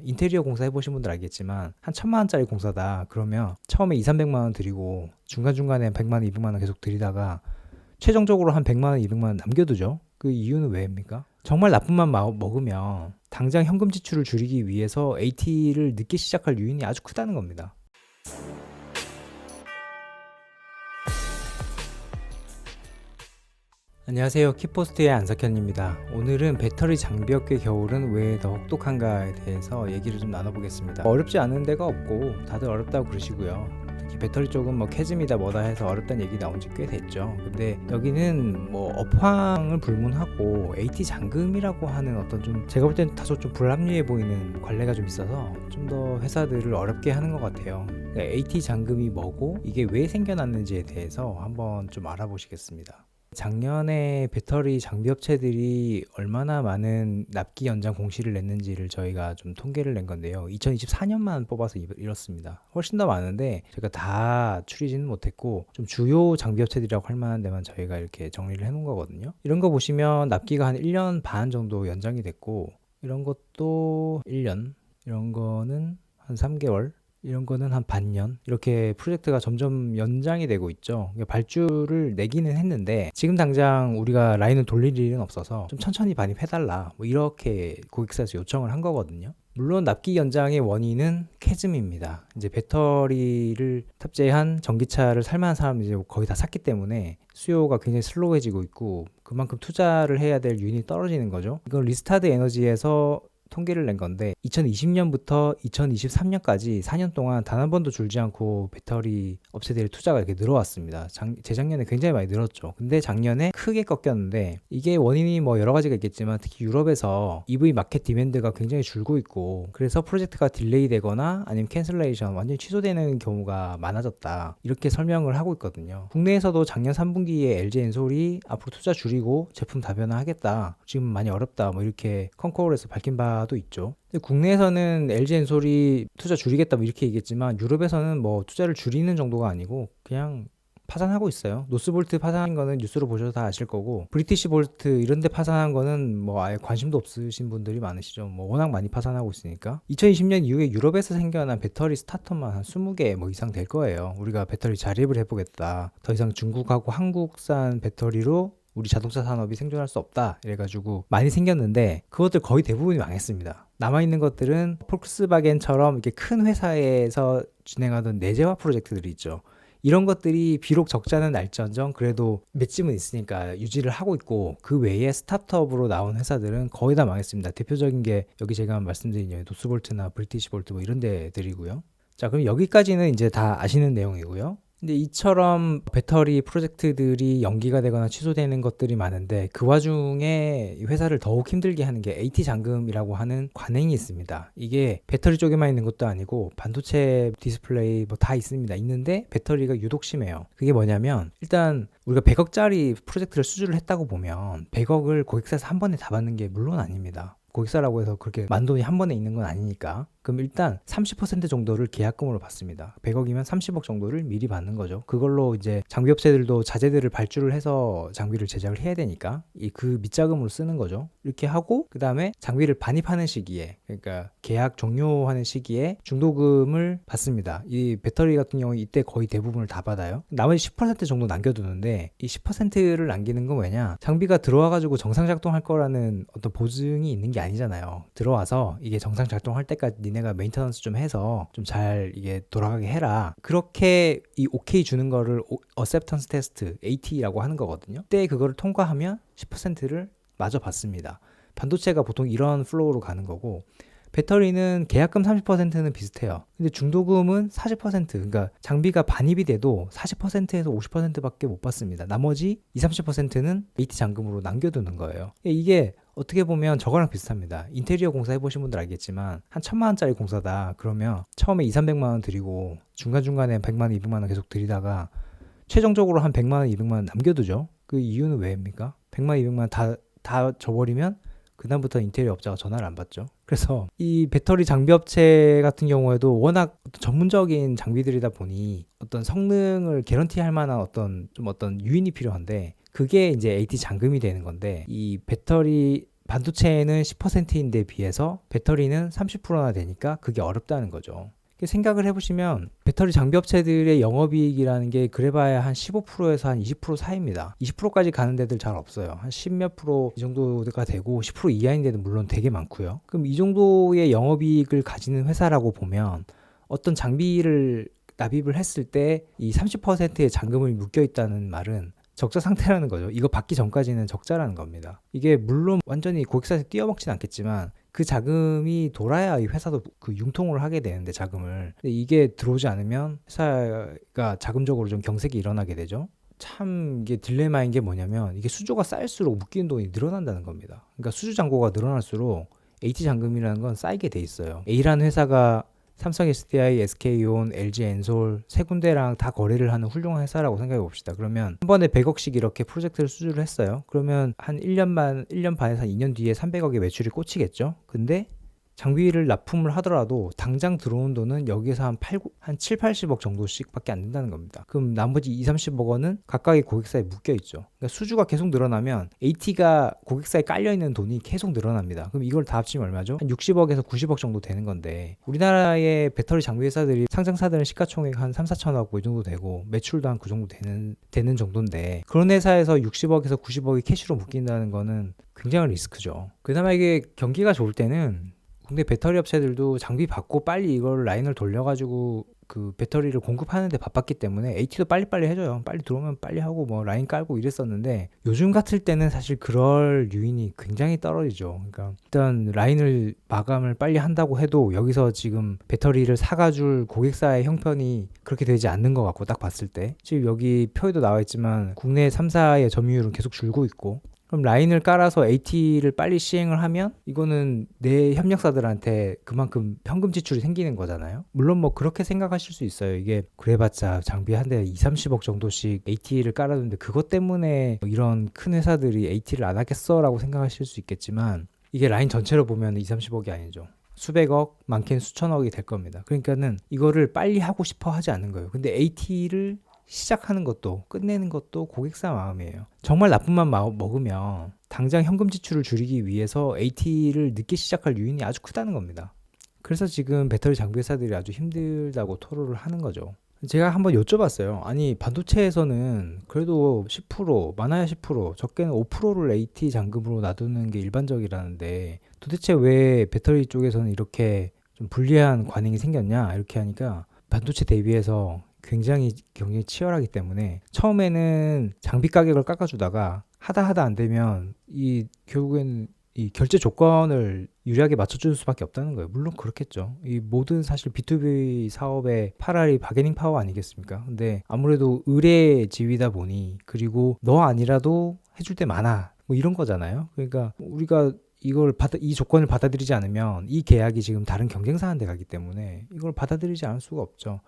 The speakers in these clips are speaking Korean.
인테리어 공사 해보신 분들 알겠지만 한 1,000만 원짜리 공사다 그러면 처음에 200~300만 원 들이고 중간중간에 100만 원, 200만 원 계속 들이다가 최종적으로 한 100만 원, 200만 원 남겨두죠. 그 이유는 왜입니까? 정말 나쁜 맘 먹으면 당장 현금 지출을 줄이기 위해서 AT를 늦게 시작할 요인이 아주 크다는 겁니다. 안녕하세요. 키포스트의 안석현입니다. 오늘은 배터리 장비업계 겨울은 왜 더 혹독한가에 대해서 얘기를 좀 나눠보겠습니다. 어렵지 않은 데가 없고 다들 어렵다고 그러시고요. 특히 배터리 쪽은 뭐 캐즘이다 뭐다 해서 어렵다는 얘기 나온 지 꽤 됐죠. 근데 여기는 뭐 업황을 불문하고 AT 잔금이라고 하는 어떤 좀 제가 볼 때는 다소 좀 불합리해 보이는 관례가 좀 있어서 좀 더 회사들을 어렵게 하는 것 같아요. 그러니까 AT 잔금이 뭐고 이게 왜 생겨났는지에 대해서 한번 좀 알아보시겠습니다. 작년에 배터리 장비 업체들이 얼마나 많은 납기 연장 공시를 냈는지를 저희가 좀 통계를 낸 건데요. 2024년만 뽑아서 이렇습니다. 훨씬 더 많은데 제가 다 추리지는 못했고 좀 주요 장비 업체들이라고 할 만한 데만 저희가 이렇게 정리를 해놓은 거거든요. 이런 거 보시면 납기가 한 1년 반 정도 연장이 됐고 이런 것도 1년, 이런 거는 한 3개월, 이런 거는 한 반년, 이렇게 프로젝트가 점점 연장이 되고 있죠. 발주를 내기는 했는데 지금 당장 우리가 라인을 돌릴 일은 없어서 좀 천천히 반입해달라 뭐 이렇게 고객사에서 요청을 한 거거든요. 물론 납기 연장의 원인은 캐즘입니다. 이제 배터리를 탑재한 전기차를 살 만한 사람이 이제 거의 다 샀기 때문에 수요가 굉장히 슬로우해지고 있고 그만큼 투자를 해야 될 유닛이 떨어지는 거죠. 이건 리스타드 에너지에서 통계를 낸 건데 2020년부터 2023년까지 4년 동안 단 한 번도 줄지 않고 배터리 업체들의 투자가 이렇게 늘어왔습니다. 재작년에 굉장히 많이 늘었죠. 근데 작년에 크게 꺾였는데 이게 원인이 뭐 여러 가지가 있겠지만 특히 유럽에서 EV 마켓 디맨드가 굉장히 줄고 있고 그래서 프로젝트가 딜레이 되거나 아니면 캔슬레이션 완전히 취소되는 경우가 많아졌다. 이렇게 설명을 하고 있거든요. 국내에서도 작년 3분기에 LG 엔솔이 앞으로 투자 줄이고 제품 다변화하겠다. 지금 많이 어렵다. 뭐 이렇게 컨코올에서 밝힌 바도 있죠. 근데 국내에서는 LG 엔솔이 투자 줄이겠다 뭐 이렇게 얘기했지만 유럽에서는 뭐 투자를 줄이는 정도가 아니고 그냥 파산하고 있어요. 노스볼트 파산한 거는 뉴스로 보셔서 다 아실 거고 브리티시 볼트 이런 데 파산한 거는 뭐 아예 관심도 없으신 분들이 많으시죠. 뭐 워낙 많이 파산하고 있으니까. 2020년 이후에 유럽에서 생겨난 배터리 스타트업만 한 20개 뭐 이상 될 거예요. 우리가 배터리 자립을 해보겠다. 더 이상 중국하고 한국산 배터리로 우리 자동차 산업이 생존할 수 없다 이래가지고 많이 생겼는데 그것들 거의 대부분이 망했습니다. 남아있는 것들은 폴크스바겐처럼 이렇게 큰 회사에서 진행하던 내재화 프로젝트들이 있죠. 이런 것들이 비록 적자는 날지언정 그래도 맷집은 있으니까 유지를 하고 있고 그 외에 스타트업으로 나온 회사들은 거의 다 망했습니다. 대표적인 게 여기 제가 말씀드린 노스볼트나 브리티시볼트 뭐 이런 데들이고요. 자, 그럼 여기까지는 이제 다 아시는 내용이고요. 근데 이처럼 배터리 프로젝트들이 연기가 되거나 취소되는 것들이 많은데 그 와중에 회사를 더욱 힘들게 하는 게 AT 잔금이라고 하는 관행이 있습니다. 이게 배터리 쪽에만 있는 것도 아니고 반도체 디스플레이 뭐 다 있습니다. 있는데 배터리가 유독 심해요. 그게 뭐냐면 일단 우리가 100억짜리 프로젝트를 수주를 했다고 보면 100억을 고객사에서 한 번에 다 받는 게 물론 아닙니다. 고객사라고 해서 그렇게 만돈이 한 번에 있는 건 아니니까. 그럼 일단 30% 정도를 계약금으로 받습니다. 100억이면 30억 정도를 미리 받는 거죠. 그걸로 이제 장비업체들도 자재들을 발주를 해서 장비를 제작을 해야 되니까 그 밑자금으로 쓰는 거죠. 이렇게 하고 그 다음에 장비를 반입하는 시기에 그러니까 계약 종료하는 시기에 중도금을 받습니다. 이 배터리 같은 경우는 이때 거의 대부분을 다 받아요. 나머지 10% 정도 남겨두는데 이 10%를 남기는 건 왜냐? 장비가 들어와가지고 정상 작동할 거라는 어떤 보증이 있는 게 아니잖아요. 들어와서 이게 정상 작동할 때까지 니네가 메인터넌스 좀 해서 좀 잘 이게 돌아가게 해라. 그렇게 이 오케이 주는 거를 어셉턴스 테스트 AT라고 하는 거거든요. 그때 그거를 통과하면 10%를 마저 받습니다. 반도체가 보통 이런 플로우로 가는 거고 배터리는 계약금 30%는 비슷해요. 근데 중도금은 40%, 그러니까 장비가 반입이 돼도 40%에서 50%밖에 못 받습니다. 나머지 20~30%는 AT 잔금으로 남겨두는 거예요. 이게 어떻게 보면 저거랑 비슷합니다. 인테리어 공사 해보신 분들 알겠지만 한 1,000만 원짜리 공사다 그러면 처음에 200~300만 원 들이고 중간중간에 100만 원, 200만 원 계속 들이다가 최종적으로 한 100만 원, 200만 원 남겨두죠. 그 이유는 왜입니까? 100만 원, 200만 원 다 줘버리면 그다음부터 인테리어 업자가 전화를 안 받죠. 그래서 이 배터리 장비 업체 같은 경우에도 워낙 전문적인 장비들이다 보니 어떤 성능을 개런티할 만한 어떤 요인이 필요한데 그게 이제 AT 잔금이 되는 건데 이 배터리 반도체는 10%인데 비해서 배터리는 30%나 되니까 그게 어렵다는 거죠. 생각을 해보시면 배터리 장비 업체들의 영업이익이라는 게 그래봐야 한 15%에서 한 20% 사이입니다. 20%까지 가는 데들 잘 없어요. 한 10몇 프로 이 정도가 되고 10% 이하인 데는 물론 되게 많고요. 그럼 이 정도의 영업이익을 가지는 회사라고 보면 어떤 장비를 납입을 했을 때 이 30%의 잔금을 묶여 있다는 말은 적자 상태라는 거죠. 이거 받기 전까지는 적자라는 겁니다. 이게 물론 완전히 고객사에서 뛰어먹진 않겠지만 그 자금이 돌아야 이 회사도 그 융통을 하게 되는데 자금을. 근데 이게 들어오지 않으면 회사가 자금적으로 좀 경색이 일어나게 되죠. 참 이게 딜레마인 게 뭐냐면 이게 수조가 쌓일수록 묶이는 돈이 늘어난다는 겁니다. 그러니까 수주 잔고가 늘어날수록 AT 잔금이라는 건 쌓이게 돼 있어요. A라는 회사가 삼성 SDI, SK온, LG 엔솔 세 군데랑 다 거래를 하는 훌륭한 회사라고 생각해 봅시다. 그러면 한 번에 100억씩 이렇게 프로젝트를 수주를 했어요. 그러면 한 1년 반에서 한 2년 뒤에 300억의 매출이 꽂히겠죠. 근데 장비를 납품을 하더라도 당장 들어온 돈은 여기에서 한 7, 80억 정도씩 밖에 안 된다는 겁니다. 그럼 나머지 2, 30억 원은 각각의 고객사에 묶여 있죠. 그러니까 수주가 계속 늘어나면 AT가 고객사에 깔려있는 돈이 계속 늘어납니다. 그럼 이걸 다 합치면 얼마죠? 한 60억에서 90억 정도 되는 건데 우리나라의 배터리 장비 회사들이 상장사들은 시가총액 한 3, 4천억 뭐 이 정도 되고 매출도 한 그 정도 되는 정도인데 그런 회사에서 60억에서 90억이 캐시로 묶인다는 거는 굉장한 리스크죠. 그나마 이게 경기가 좋을 때는 국내 배터리 업체들도 장비 받고 빨리 이걸 라인을 돌려가지고 그 배터리를 공급하는데 바빴기 때문에 AT도 빨리빨리 해줘요. 빨리 들어오면 빨리 하고 뭐 라인 깔고 이랬었는데 요즘 같을 때는 사실 그럴 유인이 굉장히 떨어지죠. 그러니까 일단 라인을 마감을 빨리 한다고 해도 여기서 지금 배터리를 사가줄 고객사의 형편이 그렇게 되지 않는 것 같고 딱 봤을 때 지금 여기 표에도 나와 있지만 국내 3사의 점유율은 계속 줄고 있고 그럼 라인을 깔아서 AT를 빨리 시행을 하면 이거는 내 협력사들한테 그만큼 현금 지출이 생기는 거잖아요. 물론 뭐 그렇게 생각하실 수 있어요. 이게 그래봤자 장비 한 대에 2, 30억 정도씩 AT를 깔아두는데 그것 때문에 이런 큰 회사들이 AT를 안 하겠어 라고 생각하실 수 있겠지만 이게 라인 전체로 보면 2, 30억이 아니죠. 수백억, 많게는 수천억이 될 겁니다. 그러니까는 이거를 빨리 하고 싶어 하지 않는 거예요. 근데 AT를 시작하는 것도 끝내는 것도 고객사 마음이에요. 정말 나쁜 맘 먹으면 당장 현금 지출을 줄이기 위해서 AT를 늦게 시작할 요인이 아주 크다는 겁니다. 그래서 지금 배터리 장비 회사들이 아주 힘들다고 토로를 하는 거죠. 제가 한번 여쭤봤어요. 아니 반도체에서는 그래도 10% 많아야 10% 적게는 5%를 AT 잔금으로 놔두는 게 일반적이라는데 도대체 왜 배터리 쪽에서는 이렇게 좀 불리한 관행이 생겼냐 이렇게 하니까 반도체 대비해서 굉장히 경쟁이 치열하기 때문에 처음에는 장비 가격을 깎아주다가 하다 안 되면 이 결국엔 이 결제 조건을 유리하게 맞춰줄 수밖에 없다는 거예요. 물론 그렇겠죠. 이 모든 사실 B2B 사업의 파랄이 바게닝 파워 아니겠습니까? 근데 아무래도 의뢰 지위다 보니 그리고 너 아니라도 해줄 때 많아 뭐 이런 거잖아요. 그러니까 우리가 이 조건을 받아들이지 않으면 이 계약이 지금 다른 경쟁사한테 가기 때문에 이걸 받아들이지 않을 수가 없죠.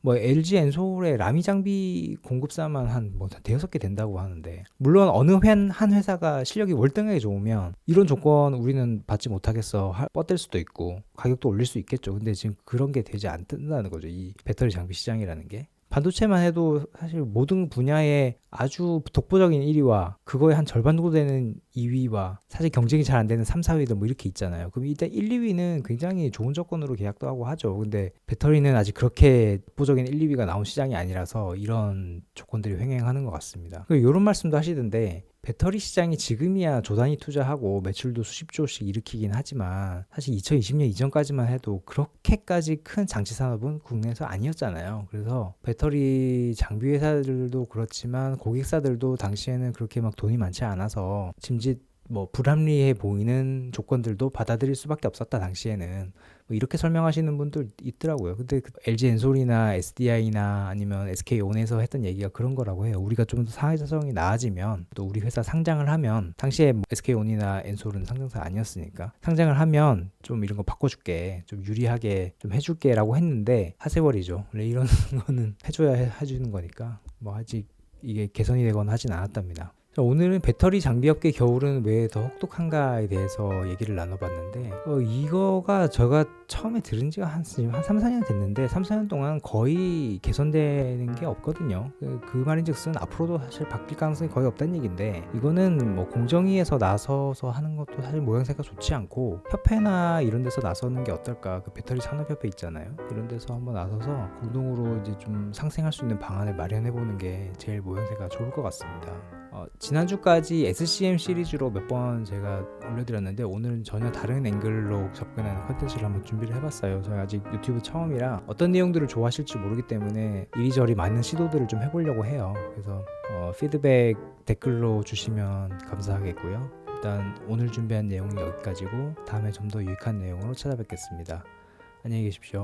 뭐 LG 엔솔의 라미 장비 공급사만 한 대여섯 개 된다고 하는데 물론 어느 한 회사가 실력이 월등하게 좋으면 이런 조건 우리는 받지 못하겠어 뻗댈 수도 있고 가격도 올릴 수 있겠죠. 근데 지금 그런 게 되지 않는다는 거죠. 이 배터리 장비 시장이라는 게. 반도체만 해도 사실 모든 분야에 아주 독보적인 1위와 그거의 한 절반 정도 되는 2위와 사실 경쟁이 잘 안 되는 3, 4위들 뭐 이렇게 있잖아요. 그럼 일단 1, 2위는 굉장히 좋은 조건으로 계약도 하고 하죠. 근데 배터리는 아직 그렇게 독보적인 1, 2위가 나온 시장이 아니라서 이런 조건들이 횡행하는 것 같습니다. 이런 말씀도 하시던데 배터리 시장이 지금이야 조단위 투자하고 매출도 수십조씩 일으키긴 하지만 사실 2020년 이전까지만 해도 그렇게까지 큰 장치 산업은 국내에서 아니었잖아요. 그래서 배터리 장비 회사들도 그렇지만 고객사들도 당시에는 그렇게 막 돈이 많지 않아서 짐짓 불합리해 보이는 조건들도 받아들일 수밖에 없었다 당시에는 이렇게 설명하시는 분들 있더라고요. 근데 LG 엔솔이나 SDI나 아니면 SK온에서 했던 얘기가 그런 거라고 해요. 우리가 좀 더 사회성이 나아지면 또 우리 회사 상장을 하면 당시에 SK온이나 엔솔은 상장사 아니었으니까 상장을 하면 좀 이런 거 바꿔줄게 좀 유리하게 좀 해줄게 라고 했는데 하세월이죠. 원래 이런 거는 해줘야 해주는 거니까 아직 이게 개선이 되거나 하진 않았답니다. 자, 오늘은 배터리 장비업계 겨울은 왜 더 혹독한가에 대해서 얘기를 나눠봤는데 이거가 제가 처음에 들은 지가 한 3, 4년 됐는데 3, 4년 동안 거의 개선되는 게 없거든요. 그 말인즉슨 앞으로도 사실 바뀔 가능성이 거의 없다는 얘기인데 이거는 뭐 공정위에서 나서서 하는 것도 사실 모양새가 좋지 않고 협회나 이런 데서 나서는 게 어떨까. 그 배터리 산업협회 있잖아요. 이런 데서 한번 나서서 공동으로 이제 좀 상생할 수 있는 방안을 마련해 보는 게 제일 모양새가 좋을 것 같습니다. 지난주까지 SCM 시리즈로 몇 번 제가 올려드렸는데 오늘은 전혀 다른 앵글로 접근하는 컨텐츠를 한번 준비를 해봤어요. 저희 아직 유튜브 처음이라 어떤 내용들을 좋아하실지 모르기 때문에 이리저리 많은 시도들을 좀 해보려고 해요. 그래서 피드백 댓글로 주시면 감사하겠고요. 일단 오늘 준비한 내용은 여기까지고 다음에 좀 더 유익한 내용으로 찾아뵙겠습니다. 안녕히 계십시오.